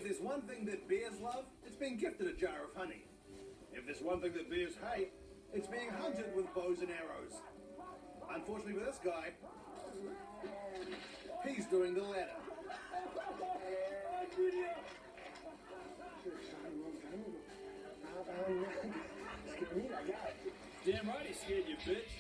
there's one thing that bears love, it's being gifted a jar of honey. If there's one thing that bears hate, it's being hunted with bows and arrows. Unfortunately for this guy, he's doing the latter. Damn right he scared you, bitch.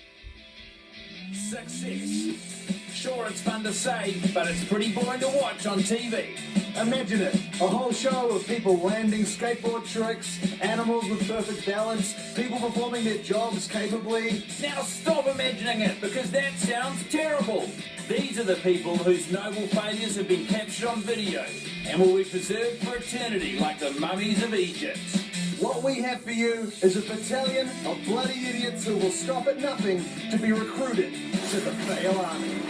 Success. Sure, it's fun to say, but it's pretty boring to watch on TV. Imagine it, a whole show of people landing skateboard tricks, animals with perfect balance, people performing their jobs capably. Now stop imagining it, because that sounds terrible. These are the people whose noble failures have been captured on video and will be preserved for eternity like the mummies of Egypt. What we have for you is a battalion of bloody idiots who will stop at nothing to be recruited to the Fail Army.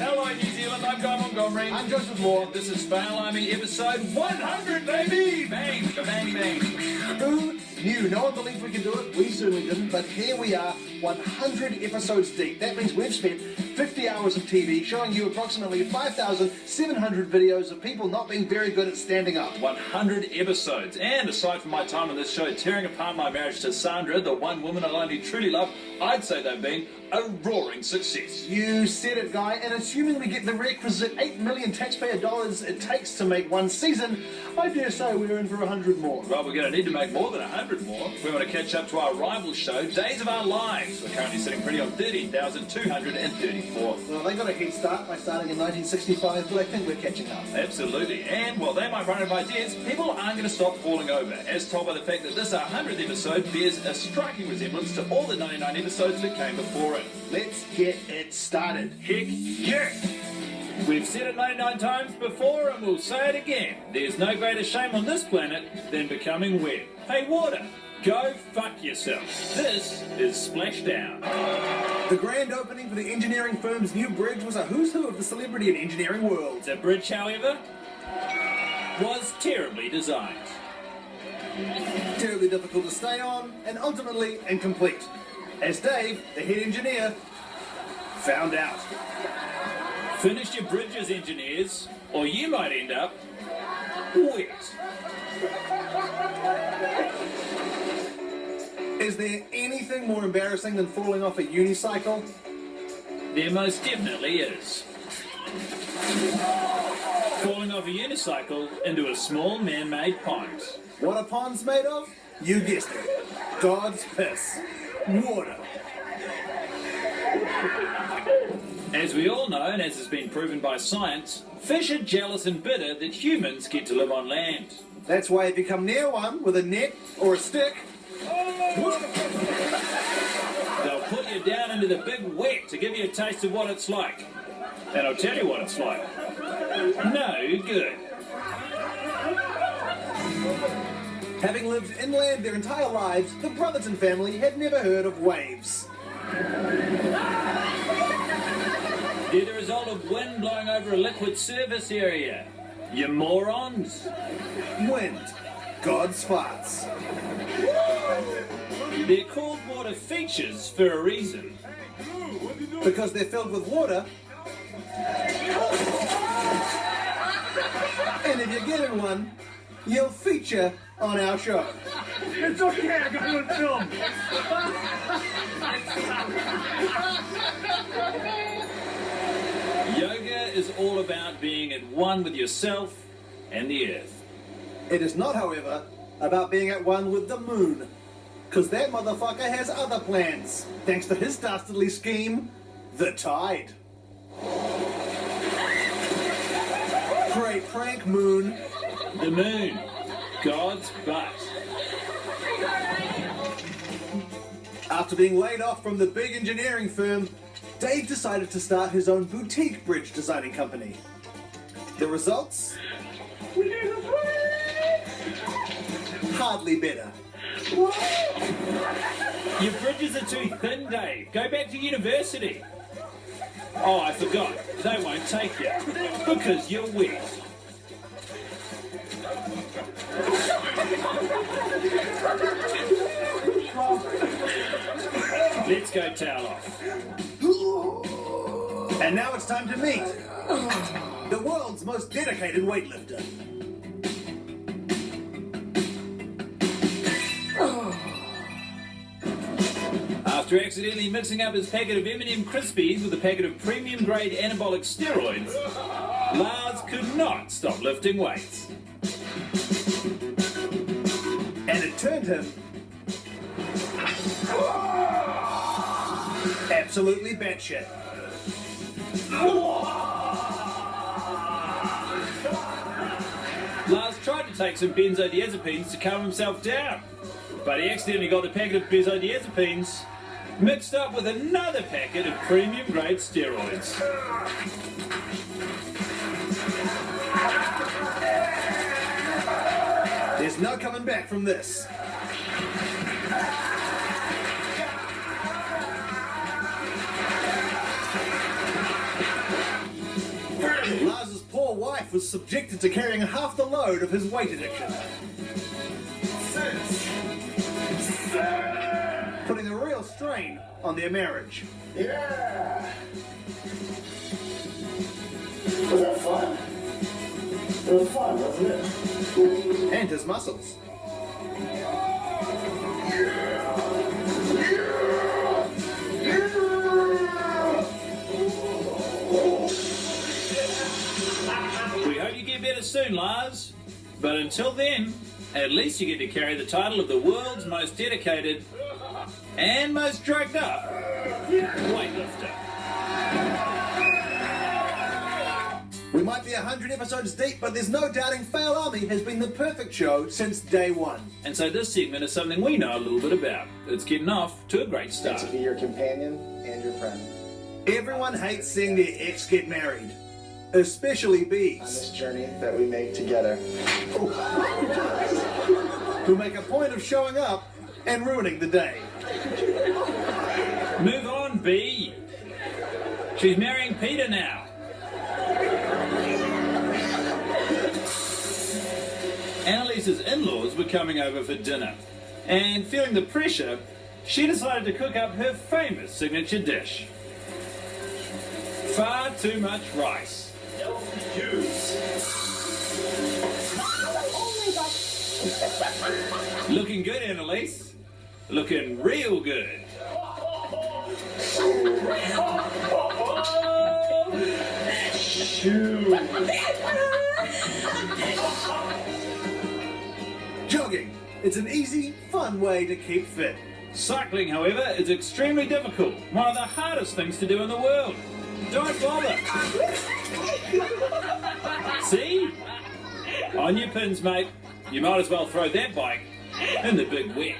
Hello, New Zealand. I'm Guy Montgomery. I'm Joseph Moore. And this is Fail Army episode 100, baby! Bang, bang, bang. Who knew? No one believed we could do it. We certainly didn't. But here we are, 100 episodes deep. That means we've spent 50 hours of TV showing you approximately 5,700 videos of people not being very good at standing up. 100 episodes. And aside from my time on this show tearing apart my marriage to Sandra, the one woman I only truly love, I'd say they've been a roaring success. You said it, Guy, and assuming we get the requisite 8 million taxpayer dollars it takes to make one season, I dare say we're in for 100 more. Well, we're going to need to make more than 100 more. We want to catch up to our rival show, Days of Our Lives. We're currently sitting pretty on 13,234. Well, they got a head start by starting in 1965, but I think we're catching up. Absolutely. And while they might run out of ideas, people aren't going to stop falling over, as told by the fact that this 100th episode bears a striking resemblance to all the 99 episodes that came before it. Let's get it started. Heck yeah! We've said it 99 times before and we'll say it again. There's no greater shame on this planet than becoming wet. Hey, water, go fuck yourself. This is Splashdown. The grand opening for the engineering firm's new bridge was a who's who of the celebrity and engineering world. The bridge, however, was terribly designed. Terribly difficult to stay on, and ultimately incomplete. As Dave, the head engineer, found out. Finish your bridges, engineers, or you might end up wet. Is there anything more embarrassing than falling off a unicycle? There most definitely is. Falling off a unicycle into a small man-made pond. What a pond's made of? You guessed it. God's piss. Water. As we all know, and as has been proven by science, fish are jealous and bitter that humans get to live on land. That's why if you come near one with a net or a stick, They'll put you down into the big wet to give you a taste of what it's like. And I'll tell you what it's like. No good. having lived inland their entire lives, the Brotherton family had never heard of waves. They're the result of wind blowing over a liquid surface area. You morons. Wind. God's farts. They're called water features for a reason. Because they're filled with water. And if you get in one, you'll feature on our show. It's okay, I got you on film. Yoga is all about being at one with yourself and the earth. It is not, however, about being at one with the moon. Because that motherfucker has other plans, thanks to his dastardly scheme, the tide. Great prank, moon. The moon. God's butt. After being laid off from the big engineering firm, Dave decided to start his own boutique bridge designing company. The results? Hardly better. Your bridges are too thin, Dave. Go back to university. Oh, I forgot. They won't take you. Because you're wet. Let's go towel off. And now it's time to meet the world's most dedicated weightlifter. After accidentally mixing up his packet of M&M Crispies with a packet of premium-grade anabolic steroids, Lars could not stop lifting weights. And it turned him absolutely batshit. Lars tried to take some benzodiazepines to calm himself down, but he accidentally got the packet of benzodiazepines mixed up with another packet of premium-grade steroids. There's no coming back from this. Lars's poor wife was subjected to carrying half the load of his weight addiction. Putting a real strain on their marriage. Yeah! Was that fun? It was fun, wasn't it? And his muscles. We hope you get better soon, Lars. But until then, at least you get to carry the title of the world's most dedicated and most drugged up weightlifter. We might be 100 episodes deep, but there's no doubting Fail Army has been the perfect show since day one. And so this segment is something we know a little bit about. It's getting off to a great start. To be your companion and your friend Everyone hates seeing their ex get married, especially on bees, this journey that we make together. who make a point of showing up and ruining the day. Move on, B. She's marrying Peter now. Annalise's in-laws were coming over for dinner, and feeling the pressure, she decided to cook up her famous signature dish. Far too much rice. Looking good, Annalise. Looking real good. Jogging. It's an easy, fun way to keep fit. Cycling, however, is extremely difficult. One of the hardest things to do in the world. Don't bother. See? On your pins, mate. You might as well throw that bike in the big wet.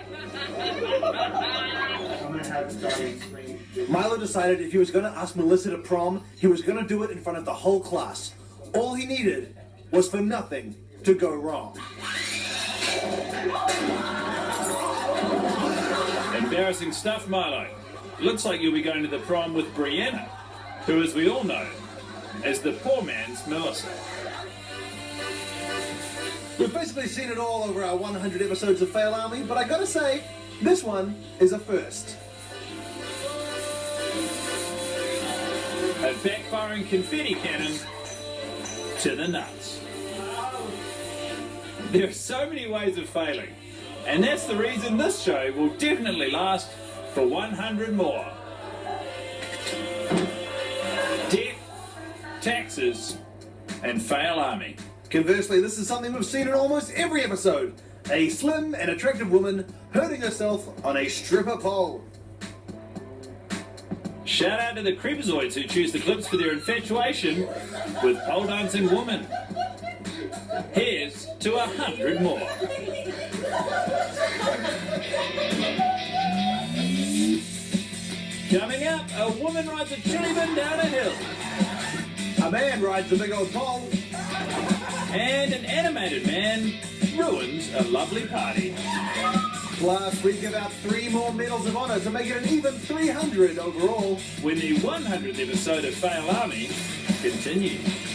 Milo decided if he was going to ask Melissa to prom, he was going to do it in front of the whole class. All he needed was for nothing to go wrong. Embarrassing stuff, Milo. Looks like you'll be going to the prom with Brianna, who, as we all know, is the poor man's Melissa. We've basically seen it all over our 100 episodes of Fail Army, but I gotta say, this one is a first. A backfiring confetti cannon to the nuts. There are so many ways of failing, and that's the reason this show will definitely last for 100 more. Death, taxes, and Fail Army. Conversely, this is something we've seen in almost every episode. A slim and attractive woman hurting herself on a stripper pole. Shout out to the creepazoids who choose the clips for their infatuation with pole dancing women. Here's to 100 more. Coming up, a woman rides a chili bin down a hill. A man rides a big old pole. And an animated man ruins a lovely party. Plus, we give out 3 more medals of honor to make it an even 300 overall. When the 100th episode of Fail Army continues.